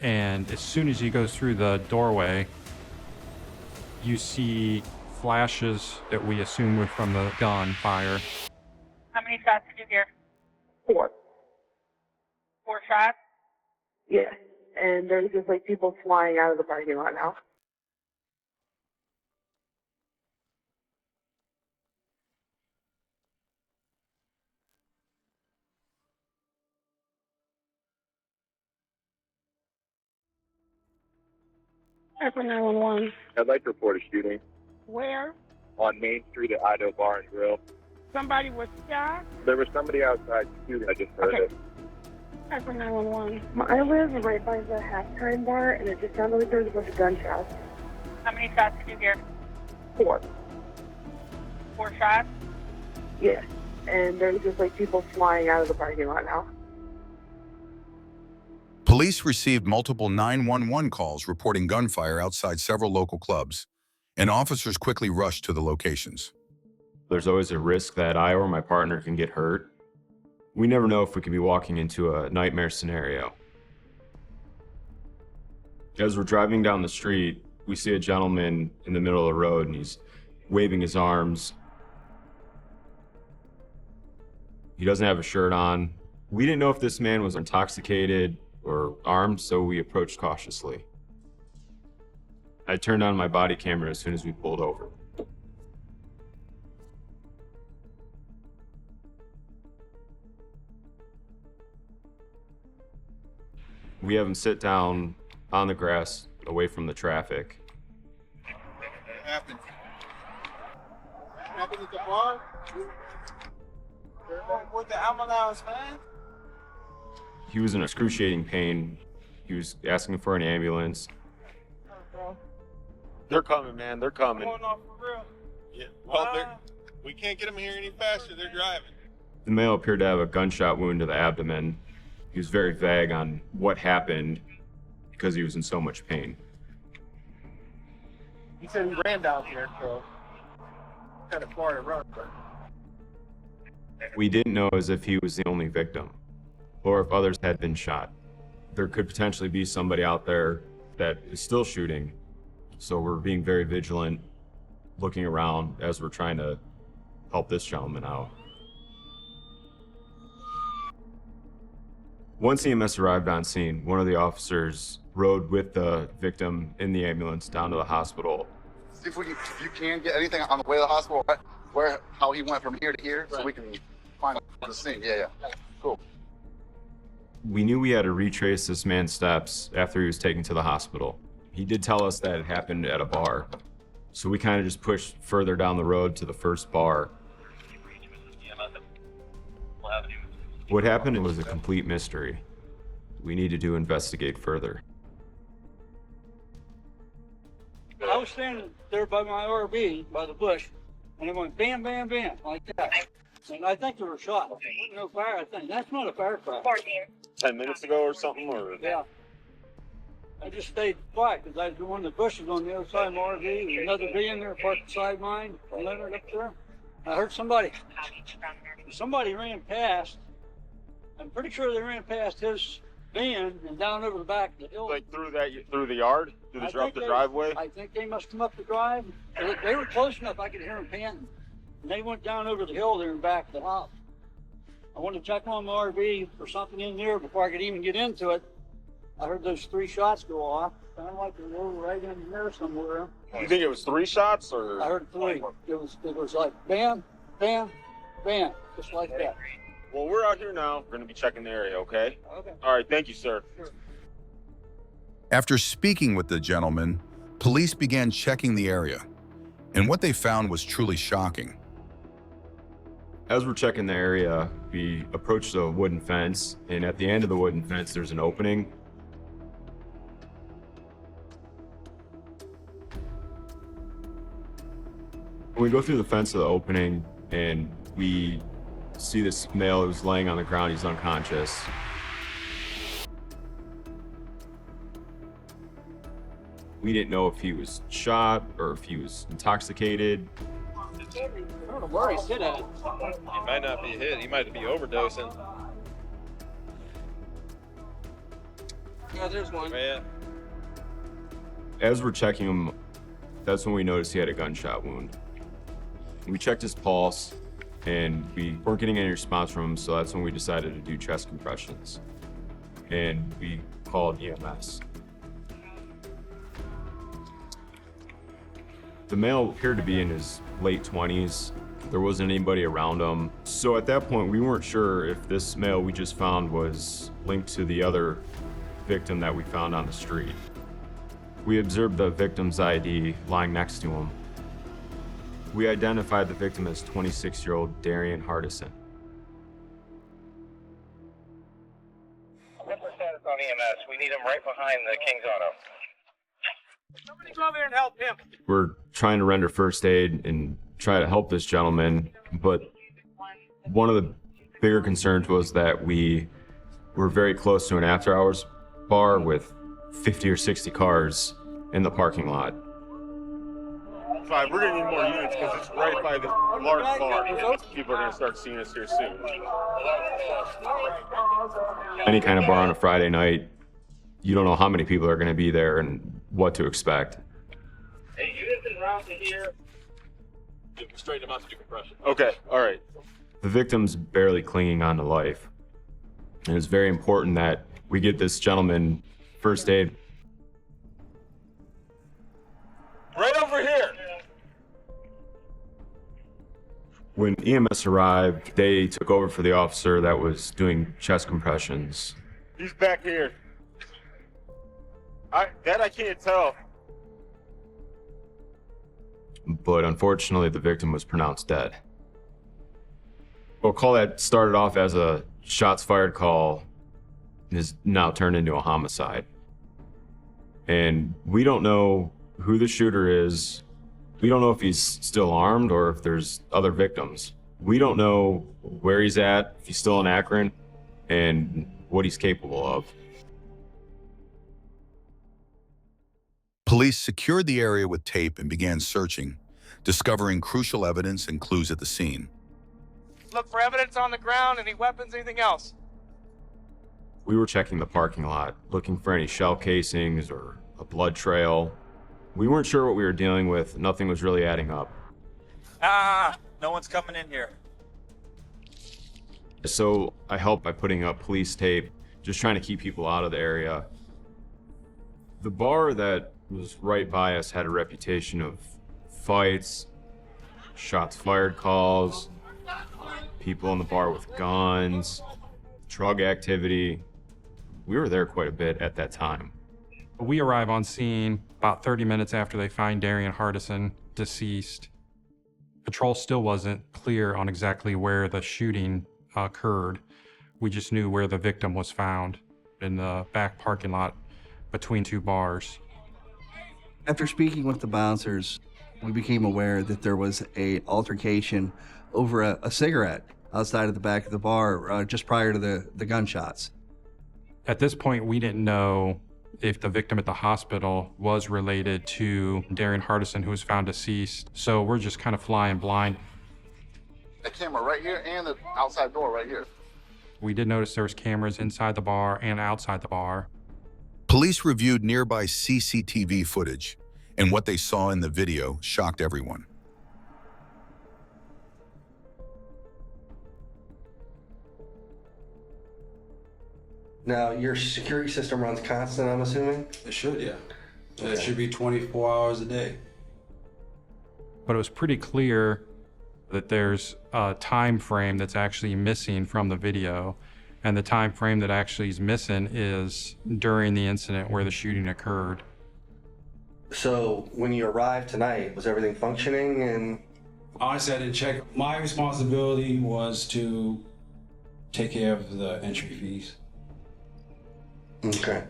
And as soon as he goes through the doorway, you see flashes that we assume were from the gun fire. How many shots did you hear? 4. 4 shots? Yeah. And there's just like people flying out of the parking lot now. Akron 911. I'd like to report a shooting Where? on Main Street at Idaho Bar Grill. Somebody was shot? There was somebody outside shooting. I just heard Okay. it. Akron 911. I live right by the halftime bar, and it just sounded like there was a bunch of gunshots. How many shots did you hear? 4. 4 shots? Yeah. And there's just like people flying out of the parking lot now. Police received multiple 911 calls reporting gunfire outside several local clubs, and officers quickly rushed to the locations. There's always a risk that I or my partner can get hurt. We never know if we could be walking into a nightmare scenario. As we're driving down the street, we see a gentleman in the middle of the road and he's waving his arms. He doesn't have a shirt on. We didn't know if this man was intoxicated or armed, so we approached cautiously. I turned on my body camera as soon as we pulled over. We have him sit down on the grass away from the traffic. What happened? What happened at the bar? With the ambulance, man? He was in excruciating pain. He was asking for an ambulance. They're coming, man. They're coming. Going off for real? Yeah. Well, we can't get them here any faster. They're driving. The male appeared to have a gunshot wound to the abdomen. He was very vague on what happened because he was in so much pain. He said he ran down here, so kind of far to run. But We didn't know as if he was the only victim or if others had been shot. There could potentially be somebody out there that is still shooting. So we're being very vigilant, looking around as we're trying to help this gentleman out. Once EMS arrived on scene, one of the officers rode with the victim in the ambulance down to the hospital. See if you can get anything on the way to the hospital, how he went from here to here, so we can find the scene. Yeah, cool. We knew we had to retrace this man's steps after he was taken to the hospital. He did tell us that it happened at a bar, so we kind of just pushed further down the road to the first bar. What happened was a complete mystery. We needed to investigate further. I was standing there by my RV, by the bush, and it went bam, bam, bam, like that. And I think there were shots. There wasn't no fire, I think. That's not a firecracker. 10 minutes ago or something? Or Yeah. I just stayed quiet because I was doing the bushes on the other side of my RV. There was another V in there parked beside mine, Leonard up there. I heard somebody ran past. I'm pretty sure they ran past his van and down over the back of the hill. like through the yard? Through the driveway? I think they must come up the drive. They were close enough I could hear them panting. And they went down over the hill there and back of the house. I wanted to check on my RV for something in there before I could even get into it. I heard those 3 shots go off. Sounded like they were right in there somewhere. You think it was 3 shots or? I heard 3. It was like bam, bam, bam, just like that. Well, we're out here now. We're going to be checking the area, okay? Okay. All right, thank you, sir. Sure. After speaking with the gentleman, police began checking the area, and what they found was truly shocking. As we're checking the area, we approached a wooden fence, and at the end of the wooden fence, there's an opening. We go through the fence of the opening, and we see this male who's laying on the ground. He's unconscious. We didn't know if he was shot or if he was intoxicated. I don't know where he's hit at. He might not be hit. He might be overdosing. Oh, there's one. Yeah. As we're checking him, that's when we noticed he had a gunshot wound. We checked his pulse, and we weren't getting any response from him, so that's when we decided to do chest compressions. And we called EMS. The male appeared to be in his late 20s. There wasn't anybody around him. So at that point, we weren't sure if this male we just found was linked to the other victim that we found on the street. We observed the victim's ID lying next to him. We identified the victim as 26-year-old Darien Hardison. What's the status on EMS? We need him right behind the King's Auto. Somebody go over there and help him. We're trying to render first aid and try to help this gentleman, but one of the bigger concerns was that we were very close to an after-hours bar with 50 or 60 cars in the parking lot. Fine, we're gonna need more units because it's right by this large bar. People are gonna start seeing us here soon. Any kind of bar on a Friday night, you don't know how many people are going to be there and what to expect. Hey, units en route to here. Straighten them out to do compression. Okay, all right. The victim's barely clinging on to life. And it's very important that we get this gentleman first aid. Right over here. When EMS arrived, they took over for the officer that was doing chest compressions. He's back here. I can't tell. But unfortunately, the victim was pronounced dead. A call that started off as a shots fired call is now turned into a homicide. And we don't know who the shooter is. We don't know if he's still armed or if there's other victims. We don't know where he's at, if he's still in Akron, and what he's capable of. Police secured the area with tape and began searching, discovering crucial evidence and clues at the scene. Look for evidence on the ground, any weapons, anything else. We were checking the parking lot, looking for any shell casings or a blood trail. We weren't sure what we were dealing with. Nothing was really adding up. No one's coming in here. So I helped by putting up police tape, just trying to keep people out of the area. The bar that was right by us had a reputation of fights, shots fired calls, people in the bar with guns, drug activity. We were there quite a bit at that time. We arrive on scene about 30 minutes after they find Darien Hardison deceased. Patrol still wasn't clear on exactly where the shooting occurred. We just knew where the victim was found, in the back parking lot between two bars. After speaking with the bouncers, we became aware that there was an altercation over a cigarette outside of the back of the bar just prior to the gunshots. At this point, we didn't know if the victim at the hospital was related to Darien Hardison, who was found deceased. So we're just kind of flying blind. The camera right here and the outside door right here. We did notice there was cameras inside the bar and outside the bar. Police reviewed nearby CCTV footage, and what they saw in the video shocked everyone. Now, your security system runs constant, I'm assuming? It should, yeah. Okay. It should be 24 hours a day. But it was pretty clear that there's a time frame that's actually missing from the video. And the time frame that actually is missing is during the incident where the shooting occurred. So when you arrived tonight, was everything functioning? And Honestly, I didn't check. My responsibility was to take care of the entry fees. Okay.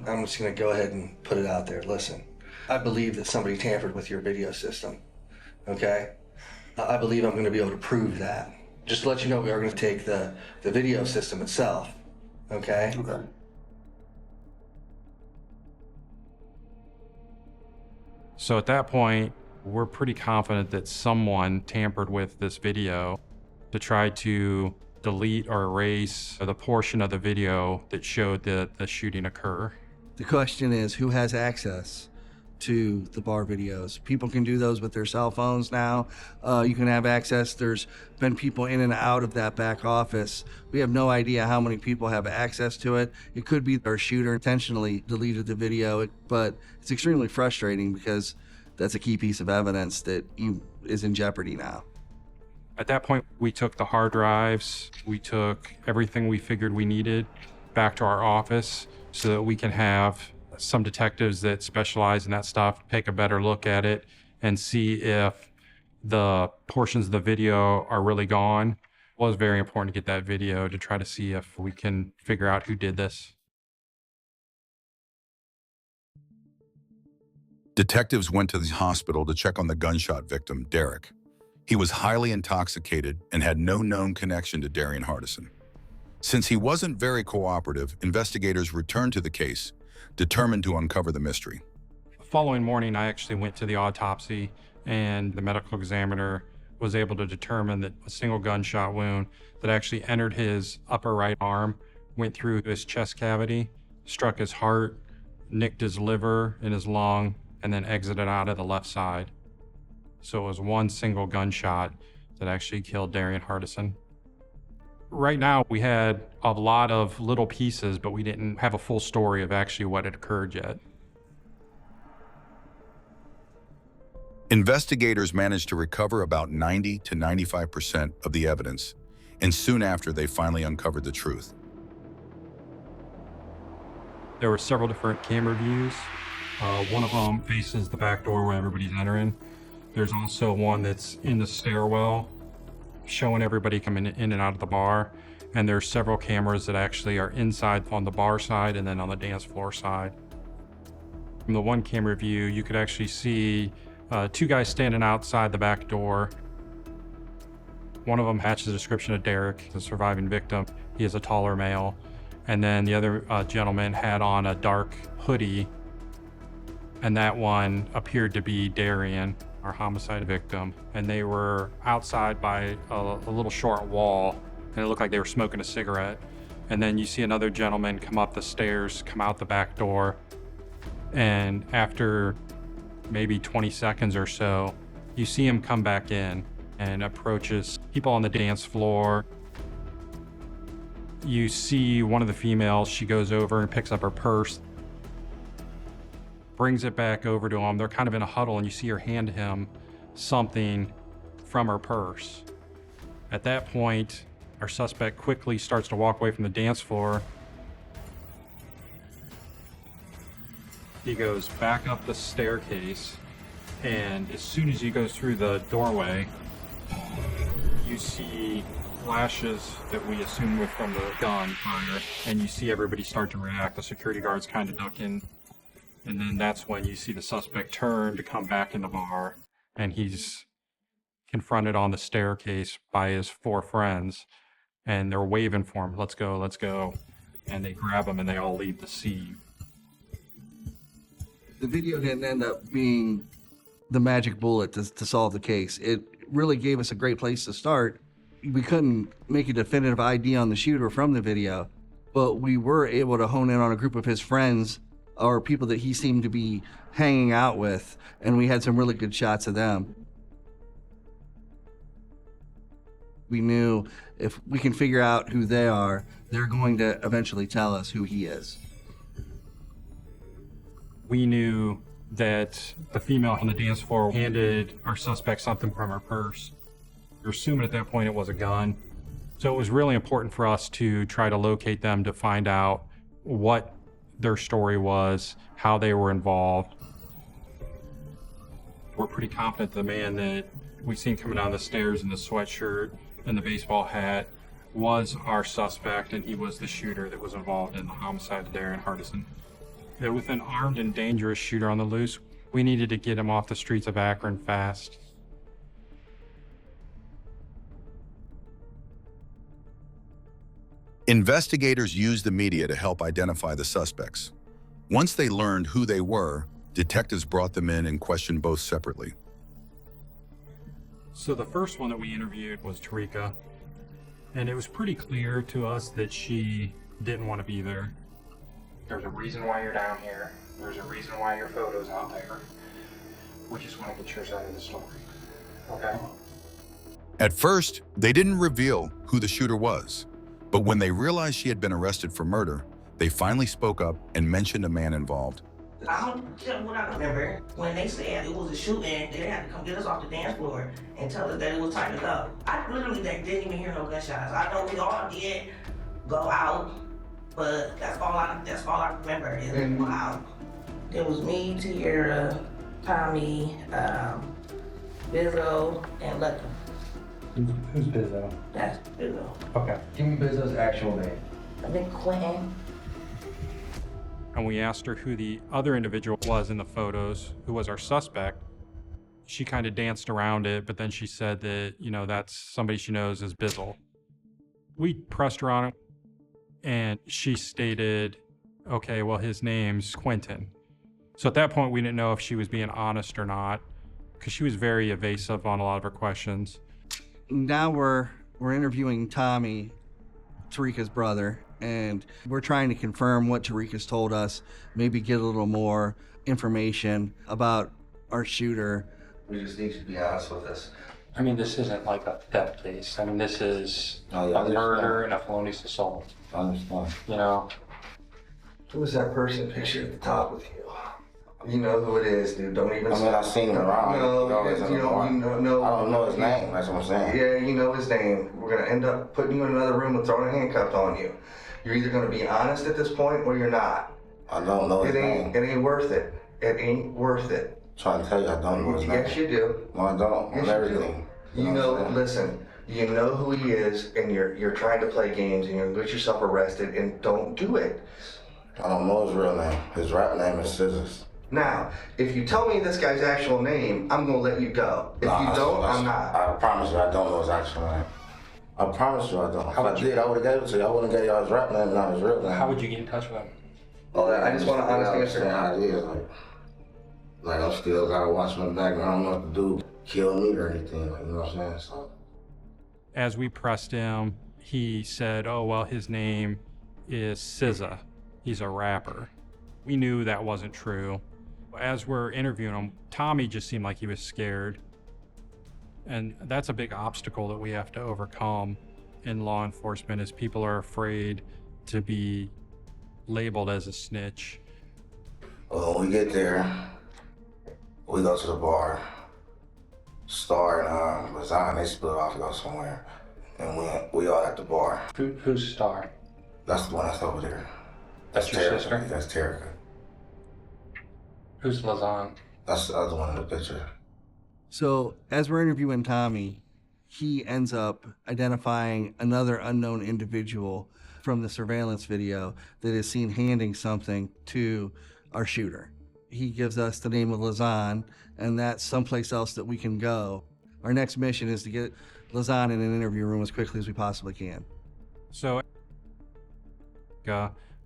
I'm just gonna go ahead and put it out there. Listen, I believe that somebody tampered with your video system, okay? I believe I'm gonna be able to prove that. Just to let you know, we are gonna take the video system itself, okay? Okay. So at that point, we're pretty confident that someone tampered with this video to try to delete or erase the portion of the video that showed the shooting occur. The question is, who has access to the bar videos? People can do those with their cell phones now. You can have access. There's been people in and out of that back office. We have no idea how many people have access to it. It could be our shooter intentionally deleted the video, but it's extremely frustrating because that's a key piece of evidence that is in jeopardy now. At that point, we took the hard drives, we took everything we figured we needed back to our office so that we can have some detectives that specialize in that stuff take a better look at it and see if the portions of the video are really gone. It was very important to get that video to try to see if we can figure out who did this. Detectives went to the hospital to check on the gunshot victim, Derek. He was highly intoxicated and had no known connection to Darien Hardison. Since he wasn't very cooperative, investigators returned to the case, determined to uncover the mystery. The following morning, I actually went to the autopsy, and the medical examiner was able to determine that a single gunshot wound that actually entered his upper right arm, went through his chest cavity, struck his heart, nicked his liver and his lung, and then exited out of the left side. So it was one single gunshot that actually killed Darien Hardison. Right now, we had a lot of little pieces, but we didn't have a full story of actually what had occurred yet. Investigators managed to recover about 90 to 95% of the evidence, and soon after, they finally uncovered the truth. There were several different camera views. One of them faces the back door where everybody's entering. There's also one that's in the stairwell, showing everybody coming in and out of the bar. And there's several cameras that actually are inside on the bar side and then on the dance floor side. From the one camera view, you could actually see two guys standing outside the back door. One of them matches the description of Derek, the surviving victim. He is a taller male. And then the other gentleman had on a dark hoodie, and that one appeared to be Darien, our homicide victim. And they were outside by a little short wall, and it looked like they were smoking a cigarette. And then you see another gentleman come up the stairs, come out the back door, and after maybe 20 seconds or so, you see him come back in and approaches people on the dance floor. You see one of the females, she goes over and picks up her purse, brings it back over to him. They're kind of in a huddle, and you see her hand him something from her purse. At that point, our suspect quickly starts to walk away from the dance floor. He goes back up the staircase, and as soon as he goes through the doorway, you see flashes that we assume were from the gun fire, and you see everybody start to react. The security guard's kind of ducking, and then that's when you see the suspect turn to come back in the bar, and he's confronted on the staircase by his four friends, and they're waving for him, let's go, and they grab him and they all leave the scene. The video didn't end up being the magic bullet to solve the case. It really gave us a great place to start. We couldn't make a definitive ID on the shooter from the video, but we were able to hone in on a group of his friends or people that he seemed to be hanging out with, and we had some really good shots of them. We knew if we can figure out who they are, they're going to eventually tell us who he is. We knew that the female on the dance floor handed our suspect something from her purse. We're assuming at that point it was a gun. So it was really important for us to try to locate them to find out what their story was, how they were involved. We're pretty confident the man that we seen coming down the stairs in the sweatshirt and the baseball hat was our suspect, and he was the shooter that was involved in the homicide of Darien Hardison. With an armed and dangerous shooter on the loose, we needed to get him off the streets of Akron fast. Investigators used the media to help identify the suspects. Once they learned who they were, detectives brought them in and questioned both separately. So the first one that we interviewed was Tarika, and it was pretty clear to us that she didn't want to be there. There's a reason why you're down here. There's a reason why your photo's out there. We just want to get your side of the story. Okay? At first, they didn't reveal who the shooter was. But when they realized she had been arrested for murder, they finally spoke up and mentioned a man involved. I'm gonna tell you what I remember. When they said it was a shooting, they had to come get us off the dance floor and tell us that it was tightened up. I literally didn't even hear no gunshots. I know we all did go out, but that's all I remember is go out. It was me, Tierra, Tommy, Bizzle, and Lucky. Who's Bizzle? That's Bizzle. Okay. Give me Bizzle's actual name. I think Quentin. And we asked her who the other individual was in the photos, who was our suspect. She kind of danced around it, but then she said that, that's somebody she knows as Bizzle. We pressed her on it, and she stated, okay, well, his name's Quentin. So at that point, we didn't know if she was being honest or not, because she was very evasive on a lot of her questions. Now we're interviewing Tommy, Tarika's brother, and we're trying to confirm what Tarika's told us, maybe get a little more information about our shooter. We just need you to be honest with us. I mean, this isn't like a theft case. I mean, this is a murder and a felonious assault. I understand. Who was that person pictured at the top with you? You know who it is, dude. Don't even. I've seen him around. No, I don't know his name. That's what I'm saying. Yeah, you know his name. We're gonna end up putting you in another room and throwing a handcuff on you. You're either gonna be honest at this point or you're not. I don't know his name. It ain't worth it. It ain't worth it. I'm trying to tell you, I don't know his name. Yes, you do. No, I don't. Yes, everything. You know, listen. You know who he is, and you're trying to play games, and you're gonna get yourself arrested, and don't do it. I don't know his real name. His rap name is Scissors. Now, if you tell me this guy's actual name, I'm gonna let you go. If you don't, I'm not. I promise you, I don't know his actual name. I promise you, I don't. If I did, I would have gave it to you. I wouldn't have gave y'all his rap name and not his real name. How would you get in touch with him? Oh, I just want to honestly answer. How it is, like I'm still gotta watch my back. I don't know if the dude killed me or anything. You know what I'm saying? So. As we pressed him, he said, "Oh well, his name is SZA. He's a rapper." We knew that wasn't true. As we're interviewing him, Tommy just seemed like he was scared. And that's a big obstacle that we have to overcome in law enforcement, is people are afraid to be labeled as a snitch. Well, when we get there, we go to the bar. Star and Resign, they split off to go somewhere. And we all at the bar. Who's Star? That's the one that's over there. That's your Terica. sister? That's Terica. Who's Lazan? That's the other one in the picture. So as we're interviewing Tommy, he ends up identifying another unknown individual from the surveillance video that is seen handing something to our shooter. He gives us the name of Lazan, and that's someplace else that we can go. Our next mission is to get Lazan in an interview room as quickly as we possibly can. So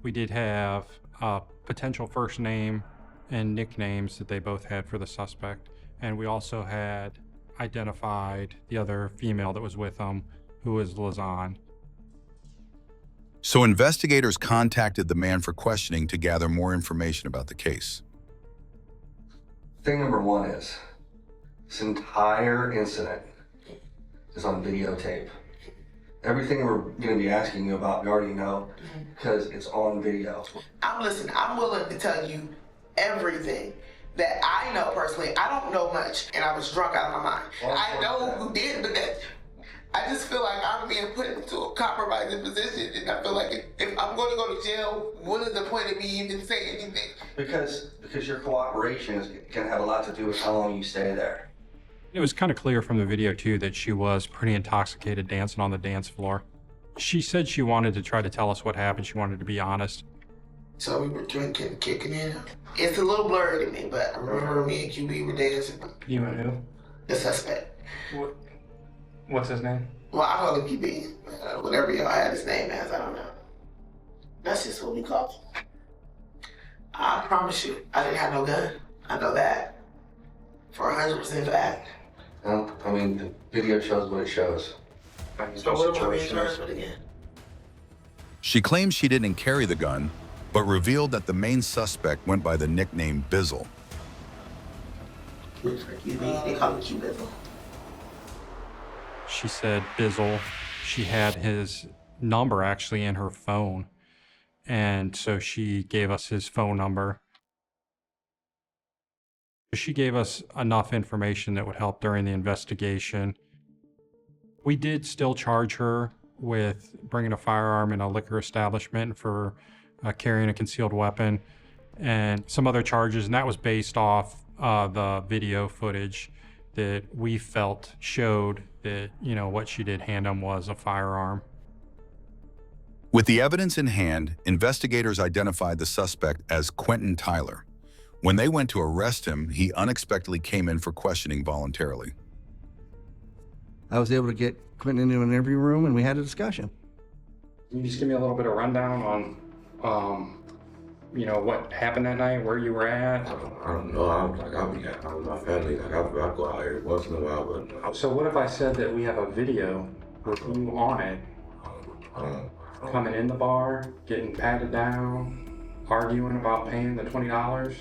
we did have a potential first name and nicknames that they both had for the suspect. And we also had identified the other female that was with them, who was Lazan. So investigators contacted the man for questioning to gather more information about the case. Thing number one is, this entire incident is on videotape. Everything we're going to be asking you about, you already know, because it's on video. I'm willing to tell you everything that I know personally. I don't know much, and I was drunk out of my mind. I know who did, but I just feel like I'm being put into a compromising position, and I feel like if I'm going to go to jail, what is the point of me even saying anything? Because your cooperation is going to have a lot to do with how long you stay there. It was kind of clear from the video, too, that she was pretty intoxicated dancing on the dance floor. She said she wanted to try to tell us what happened. She wanted to be honest. So we were drinking, kicking in. It's a little blurry to me, but I remember me and QB were dancing. You and who? The suspect. What's his name? Well, I call him QB. Whatever y'all had his name as, I don't know. That's just what we call him. I promise you, I didn't have no gun. I know that. For 100% fact. Well, I mean, the video shows what it shows. So what am I being charged with again? She claims she didn't carry the gun, but revealed that the main suspect went by the nickname Bizzle. They call me Q Bizzle. She said Bizzle. She had his number actually in her phone. And so she gave us his phone number. She gave us enough information that would help during the investigation. We did still charge her with bringing a firearm in a liquor establishment for carrying a concealed weapon and some other charges, and that was based off the video footage that we felt showed that, you know, what she did hand him was a firearm. With the evidence in hand, investigators identified the suspect as Quentin Tyler. When they went to arrest him, he unexpectedly came in for questioning voluntarily. I was able to get Quentin into an interview room and we had a discussion. Can you just give me a little bit of rundown on, you know, what happened that night, where you were at? I don't know. I'll be out with my family. I go out here once in a while, but. So what if I said that we have a video with you on it, coming in the bar, getting patted down, arguing about paying the $20?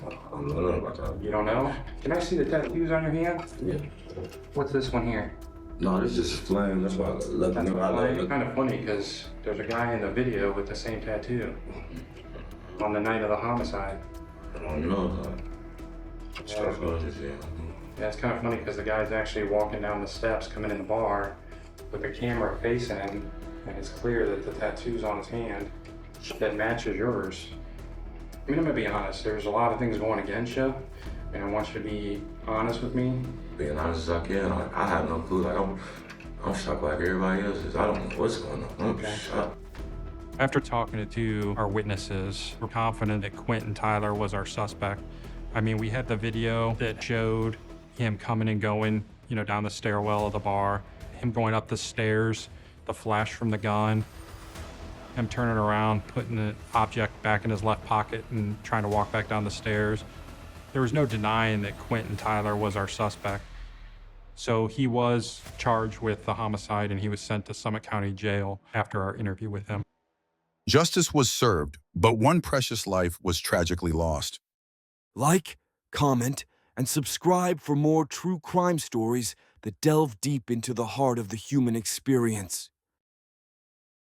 I don't know about that. You don't know? Can I see the tattoos on your hand? Yeah. What's this one here? No, this is flame. That's why I look. That's kind of funny because there's a guy in the video with the same tattoo on the night of the homicide. I don't know. Yeah, it's kind of funny because the guy's actually walking down the steps, coming in the bar with the camera facing him, and it's clear that the tattoo's on his hand that matches yours. I mean, I'm gonna be honest, there's a lot of things going against you, and I want you to be honest with me. Being honest as I can, I have no clue. Like, I'm shocked like everybody else is. I don't know what's going on. I'm shocked. After talking to our witnesses, we're confident that Quentin Tyler was our suspect. I mean, we had the video that showed him coming and going, you know, down the stairwell of the bar, him going up the stairs, the flash from the gun, him turning around, putting the object back in his left pocket and trying to walk back down the stairs. There was no denying that Quentin Tyler was our suspect. So he was charged with the homicide and he was sent to Summit County Jail after our interview with him. Justice was served, but one precious life was tragically lost. Like, comment, and subscribe for more true crime stories that delve deep into the heart of the human experience.